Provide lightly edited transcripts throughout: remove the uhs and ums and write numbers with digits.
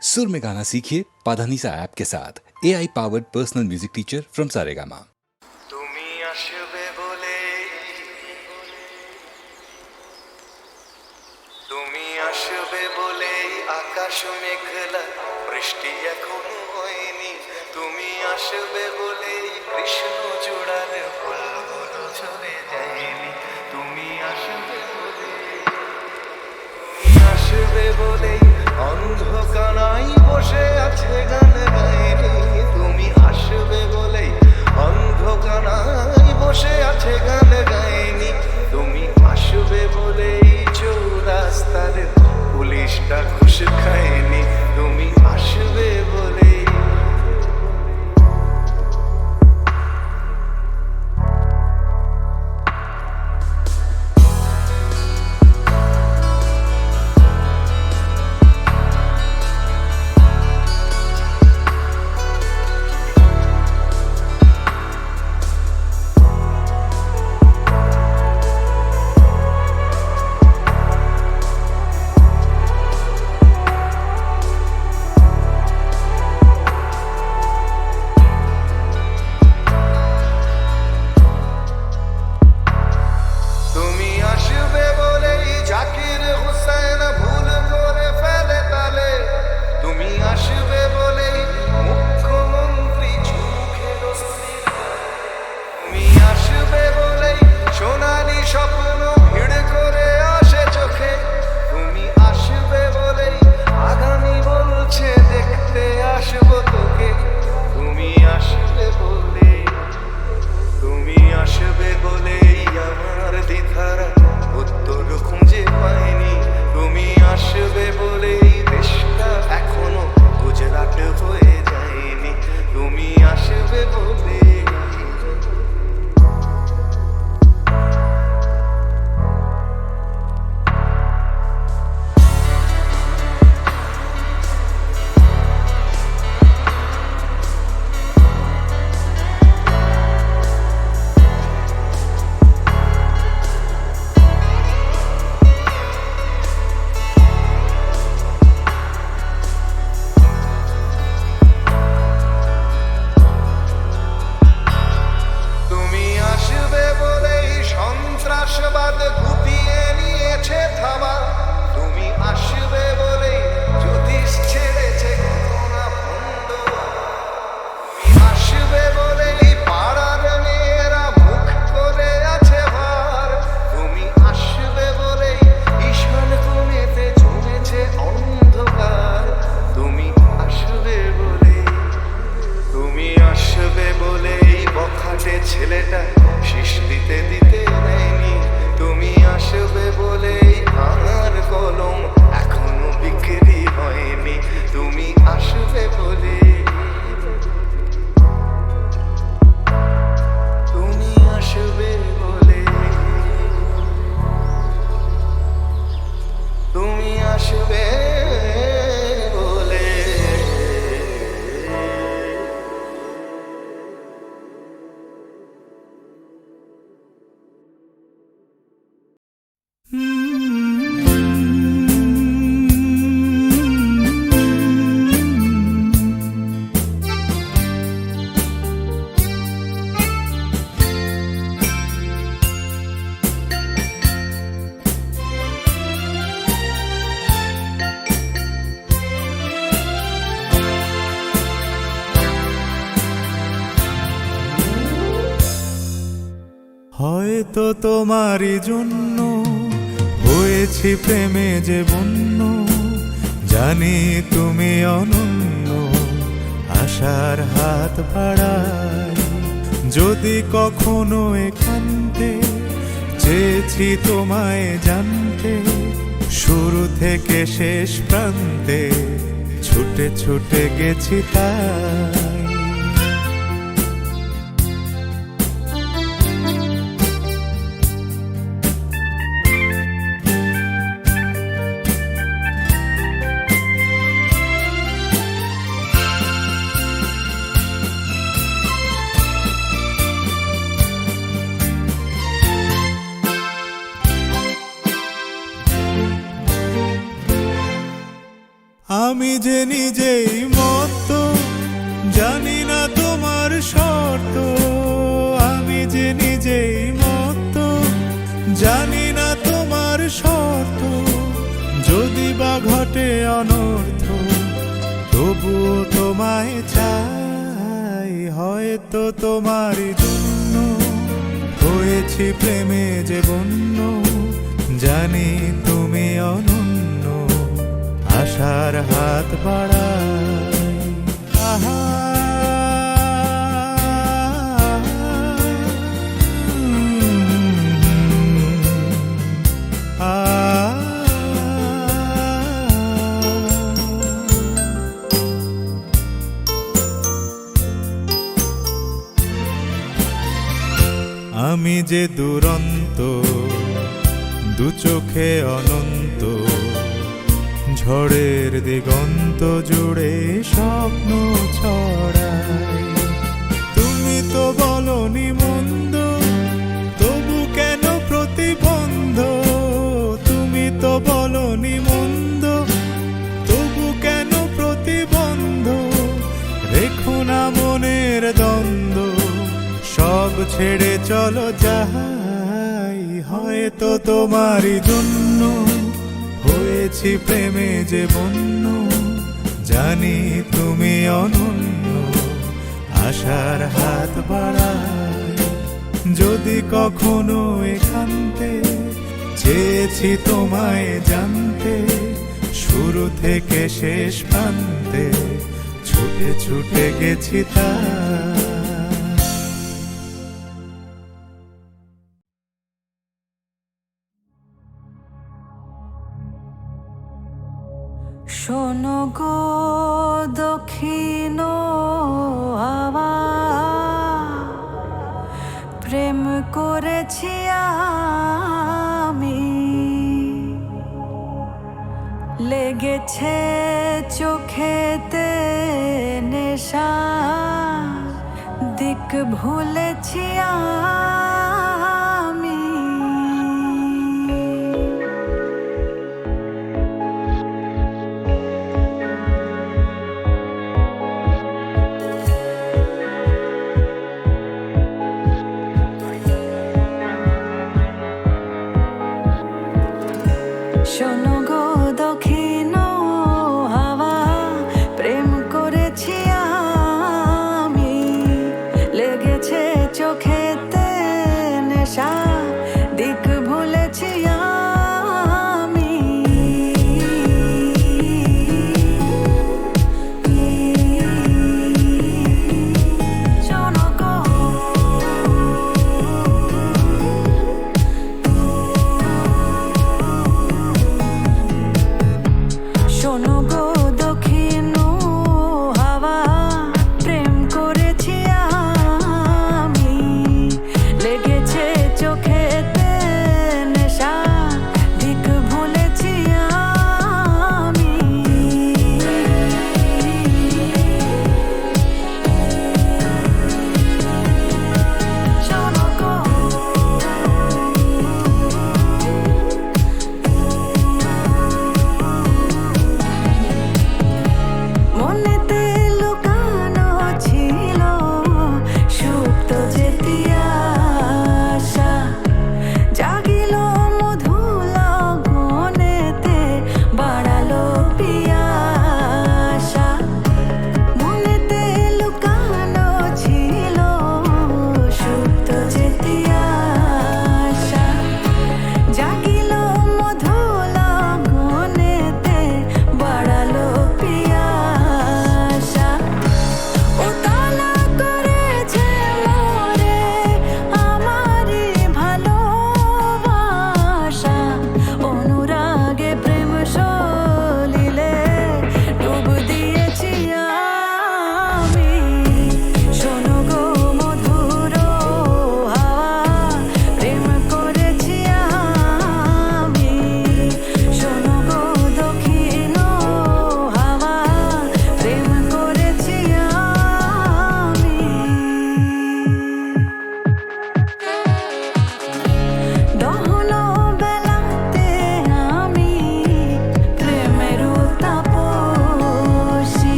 सुर में गाना सीखिए पाधानीसा ऐप के साथ AI powered personal music teacher from Saregama. তুমি আসবে বলে তুমি আসবে বলে আকাশ মেঘলা বৃষ্টি এখনো হয়নি তুমি আসবে বলে কৃষ্ণ চূড়ার ফুলগুলো ঝরে যায়নি তুমি আসবে বলে তুমি আসবে বলে অন্ধকারাই বসে আছে গান গায়নি তুমি আসবে বলে অন্ধকারাই বসে আছে গান গায়নি তুমি আসবে বলেই চৌরাস্তার পুলিশটা ঘুষ খায়নি তুমি আসবে বলেই ছেলেটা শীষ দিতে দিতে নেয়নি তুমি আসবে বলেই আমার কলম এখনো বিক্রি হয়নি তুমি আসবে বলে তুমি আসবে বলে তুমি আসবে হয়তো তোমারই জন্য হয়েছি প্রেমে যে বন্য জানি তুমি অনন্য আশার হাত বাড়াই যদি কখনো একান্তে চেয়েছি তোমায় জানতে শুরু থেকে শেষ প্রান্তে ছুটে ছুটে গেছি তাই আমি যে নিজেই মত, জানি না তোমার শর্ত। আমি যে নিজেই মত, জানি না তোমার শর্ত। যদি বা ঘটে অনর্থ, তবুও তোমায় চাই। হয়তো তোমারই জন্য হয়েছি প্রেমে যে বন্য, জানি তুমি অনন্য, আশার হাত বাড়াই। আহা আমি যে দুরন্ত, দু চোখে অনন্ত, ঝড়ের দিগন্ত জুড়ে স্বপ্ন ছড়াই। তুমি তো বলনি মন্দ, তবু কেন প্রতিবন্ধ? তুমি তো বলনি মন্দ, তবু কেন প্রতিবন্ধ? রেখো না মনের দ্বন্দ্ব, সব ছেড়ে চলো যাই। হয়তো তোমারই জন্য হয়েছি প্রেমে যে বন্য, জানি তুমি অনন্য, আশার হাত বাড়াই। যদি কখনো একান্তে চেয়েছি তোমায় জানতে, শুরু থেকে শেষ প্রান্তে ছুটে ছুটে গেছি তাই। শোনো গো দক্ষিণ হাওয়া, প্রেম করেছি আমি, লেগেছে চোখেতে নেশা, দিক ভুলেছি আমি। শোনো গো দক্ষিণ হাওয়া, প্রেম করেছি আমি, লেগেছে চোখেতে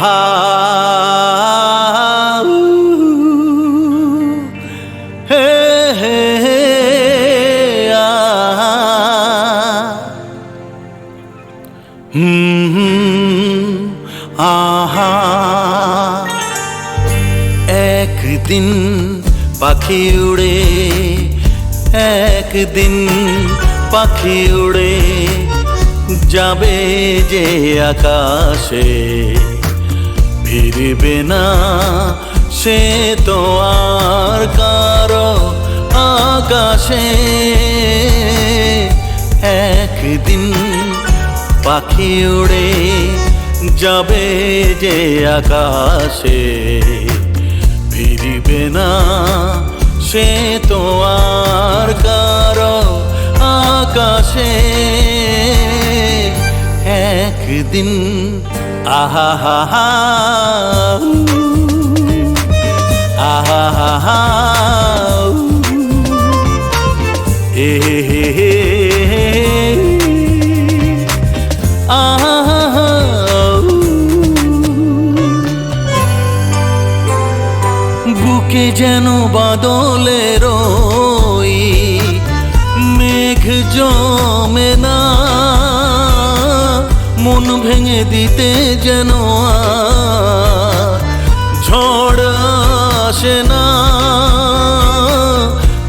আহা হে হে হে আহা আহা একদিন পাখি উড়ে একদিন পাখি উড়ে যাবে যে আকাশে ফিরবে না সে তো আর কারো আকাশে একদিন পাখি উড়ে যাবে যে আকাশে ফিরবে না সে তো আর কারো আকাশে একদিন আহা হা হা আহা হা হা এ হে হে আহা বুকে যেন বাদলের ওই মেঘ জমে না মন ভেঙে দিতে যেন ঝড় আসে না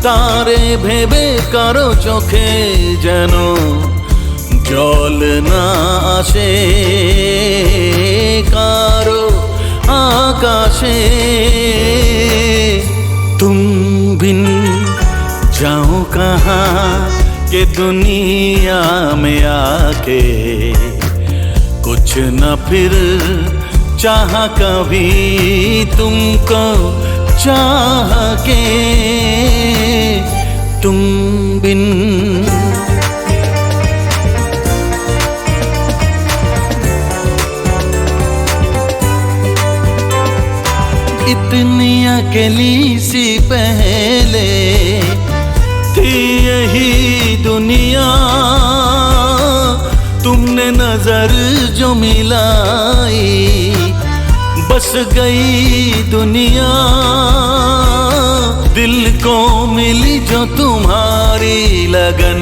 তারে ভেবে কারো চোখে যেন জল না আসে কারো आकाशे तुम बिन जाओ कहाँ के दुनिया में आके कुछ न फिर चाह कभी तुमको चाह के तुम बिन इतनी अकेली सी पहले थी यही दुनिया तुमने नजर जो मिलाई बस गई दुनिया दिल को मिली जो तुम्हारी लगन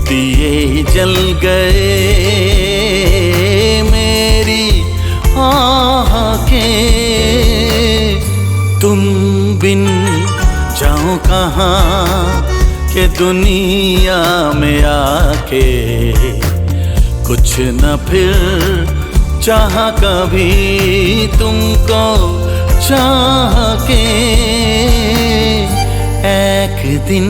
दिए जल गए मेरी आह के तुम बिन जाओ कहाँ के दुनिया में आके कुछ न फिर चाह कभी तुमको चाह के एक दिन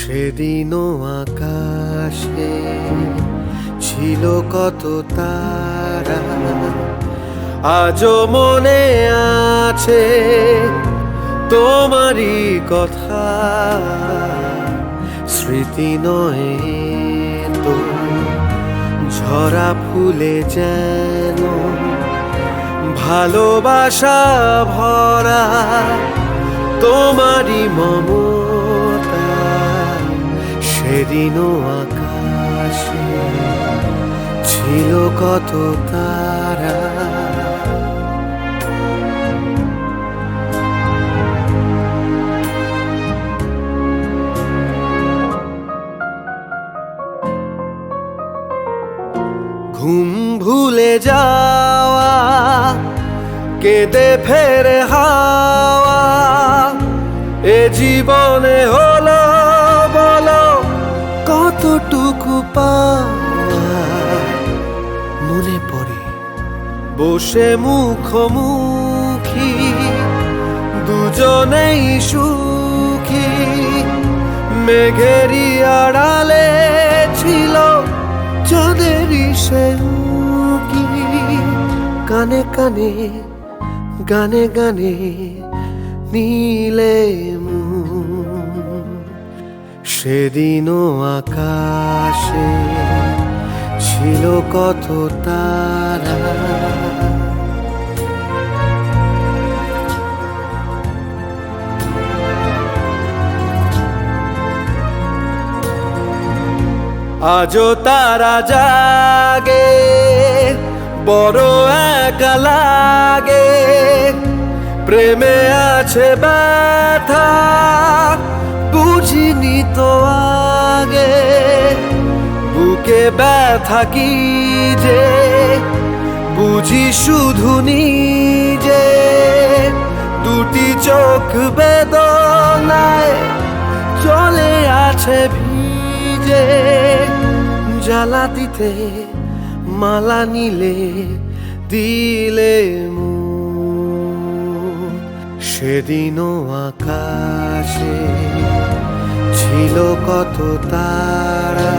সেদিনও আকাশে ছিল কত তারা, আজও মনে আছে তোমারই কথা। স্মৃতি নয় তো ঝরা ফুলে যেন ভালোবাসা ভরা তোমারই মমতা। সেদিনও আকাশে ছিল কত তারা। ঘুম ভুলে যাওয়া, কেঁদে ফেরে হাওয়া, এ জীবনে হলো বলো কতটুকু পাওয়া। মনে পড়ে বসে মুখোমুখি দুজনেই সুখী, মেঘেরই আড়ালে ছিল চাঁদেরই সে উঁকি। কানে কানে গানে গানে নীলে মন। সেদিনও আকাশে ছিল কত তারা। আজও তারা জাগে, বড় একা লাগে। প্রেমে আছে ব্যথা, বুঝিনি তো আগে। বুকে ব্যথা কি যে বুঝি শুধু নিজে। দুটি চোখ বেদনায় চলে আছে ভিজে। জ্বালা দিতে মালা নিলে দিলে মুখ। সেদিনও আকাশে ছিল কত তারা,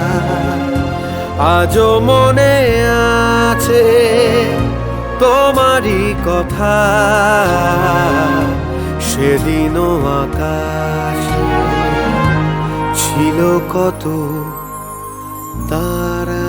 আজও মনে আছে তোমারই কথা। সেদিনও আকাশে ছিল কত তারা।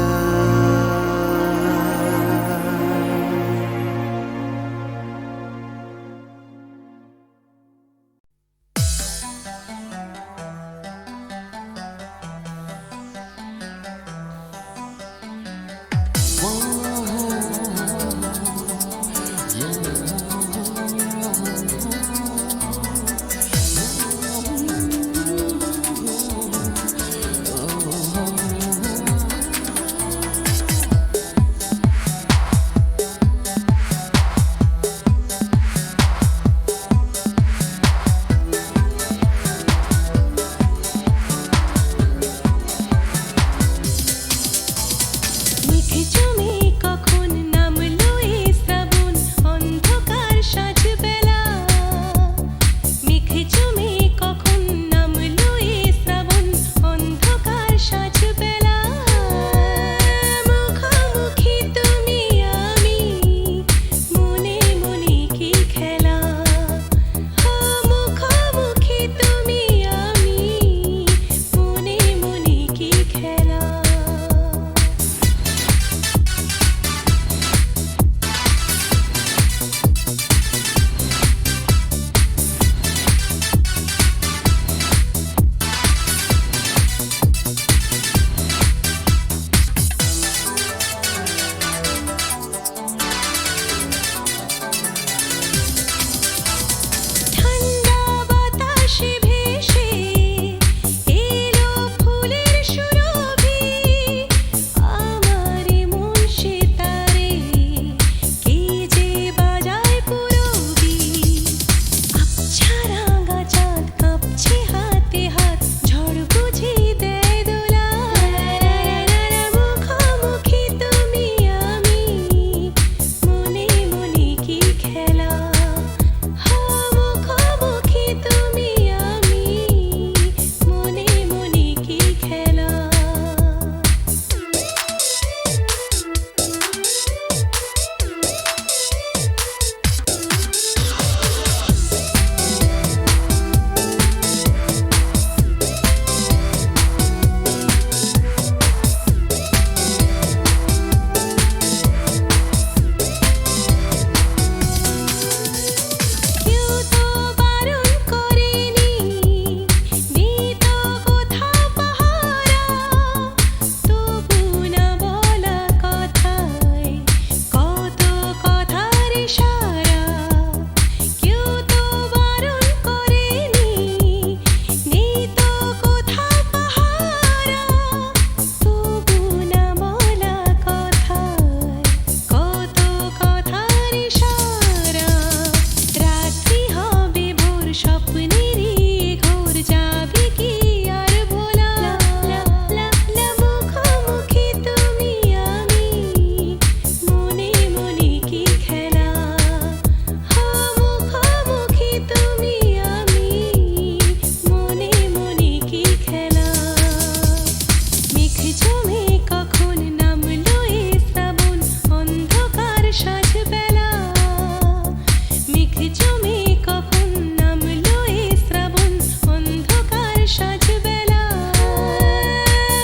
জমে কখন নামলো এ শ্রাবণ অন্ধকার সাজবেলা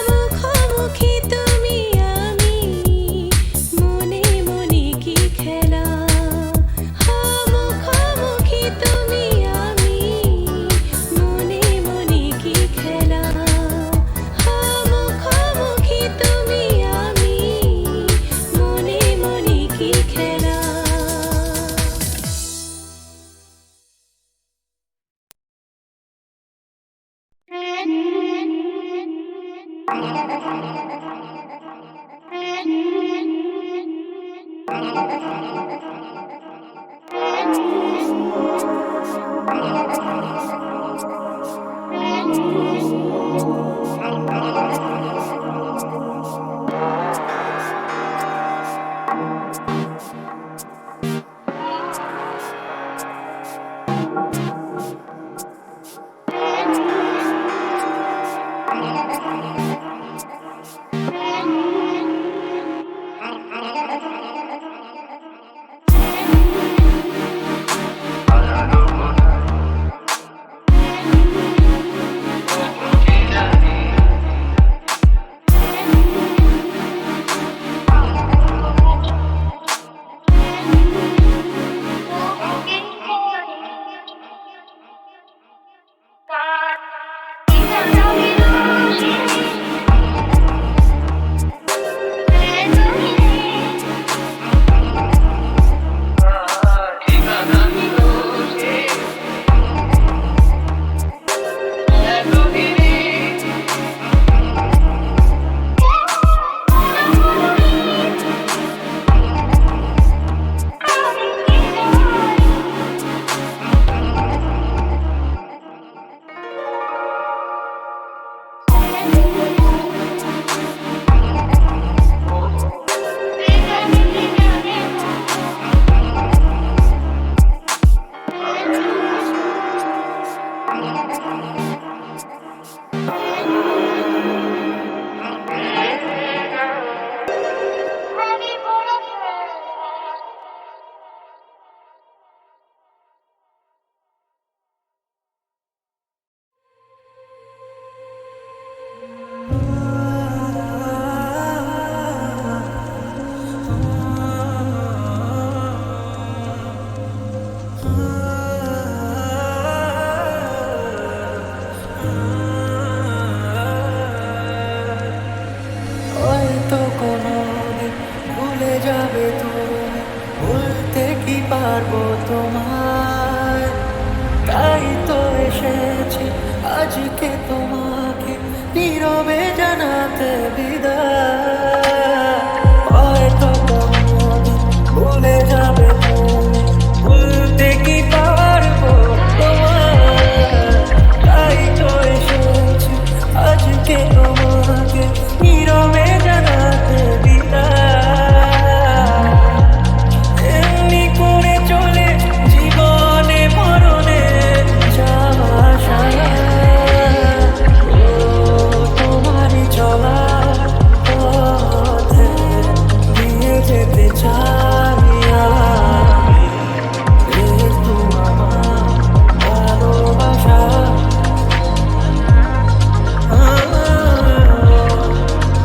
মুখোমুখি তুমি আমি মনে মনে কি খেলা মুখোমুখি তুমি আমি মনে মনে কি খেলা মুখোমুখি তুমি আমি মনে মনে কি খেলা হয়তো কোনোদিন ভুলে যাবে তুমি, ভুলতে কি পারবো তোমায়? তাই তো এসেছি আজকে তোমাকে নীরবে জানাতে বিদায়। হয়তো কোনোদিন ভুলে যাবে তুমি, ভুলতে কি পারবো তোমায়? তাই তো এসেছি আজকে তোমাকে নীরবে জানাতে বিদায়। এমনি করে চলে জীবনে মরণে যাওয়া সারা। ও তোমারই চলা পথে দিয়ে যেতে চাই আমি। একটু আমার ভালোবাসা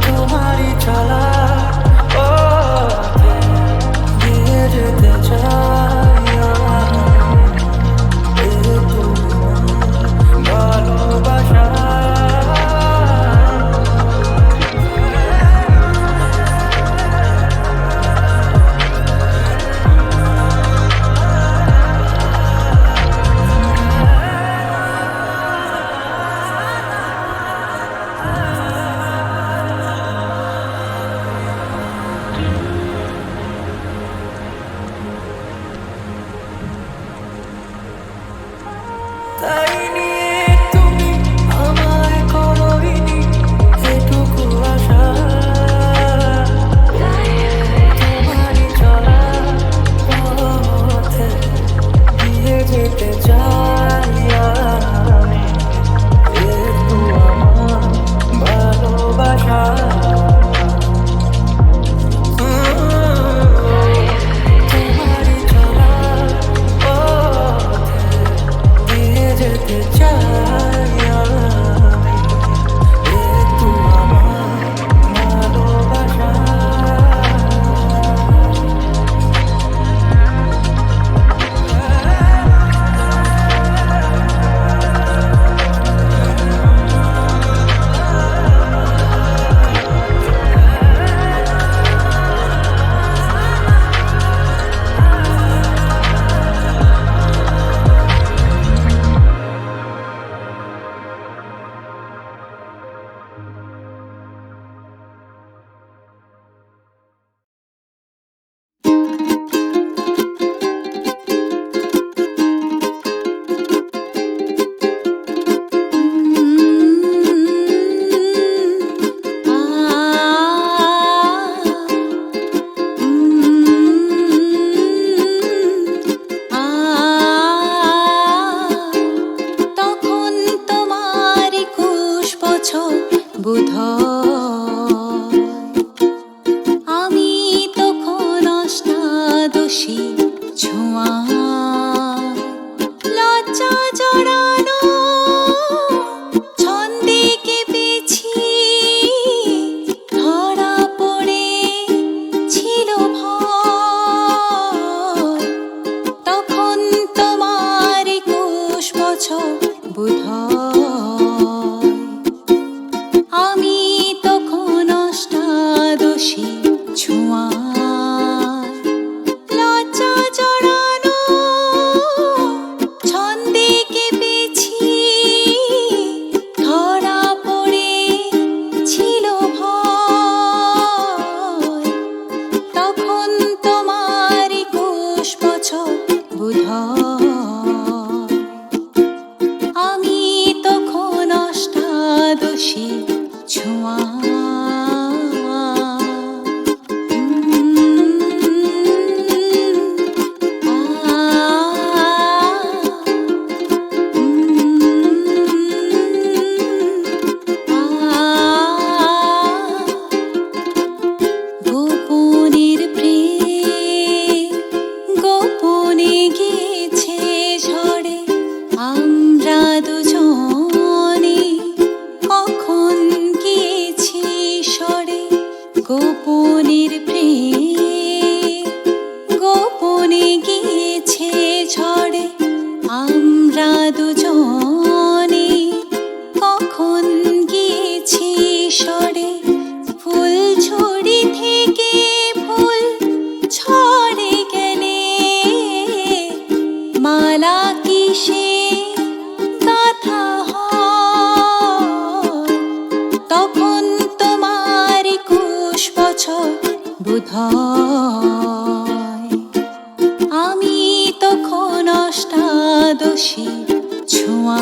তোমারই চলা পথে দিয়ে যেতে চাই আমি। একটু ভালোবাসা তাই নিয়ে তুমি আমায় করোইনি এটুকু আশা। তোমারই চলা পথে দিয়ে যেতে চাই আমি। একটু আমার ভালোবাসা তোমারই চলা পথে বোধহয় আমি তখন অষ্টাদশী ছোঁয়া লজ্জা জড়ানো ছন্দে কেঁপেছি ধরা পড়ে ছিল ভয় তখন তোমার 21 বছর বোধহয় আমি তখন অষ্টাদশী ছোঁয়া লজ্জা জড়ানো ছন্দে কেঁপেছি ধরা পড়ে ছিল ভয় তখন তোমার 21 বছর বোধহয় আমি তখন অষ্টাদশী ছোঁয়া গোপনের প্রেম গোপনে গেছে ঝড়ে আমরা দুজনে কখন গিয়েছি সরে গোপনের প্রেম গোপনে গিয়েছে ঝড়ে আমরা দুজনে কখন গিয়েছি সরে ফুলঝুরি থেকে ফুল ঝরে গেলে মালা কিসে গাথা হয় তখন তোমার 21 বছর বোধহয় আমি তখন অষ্টাদশী ছোঁয়া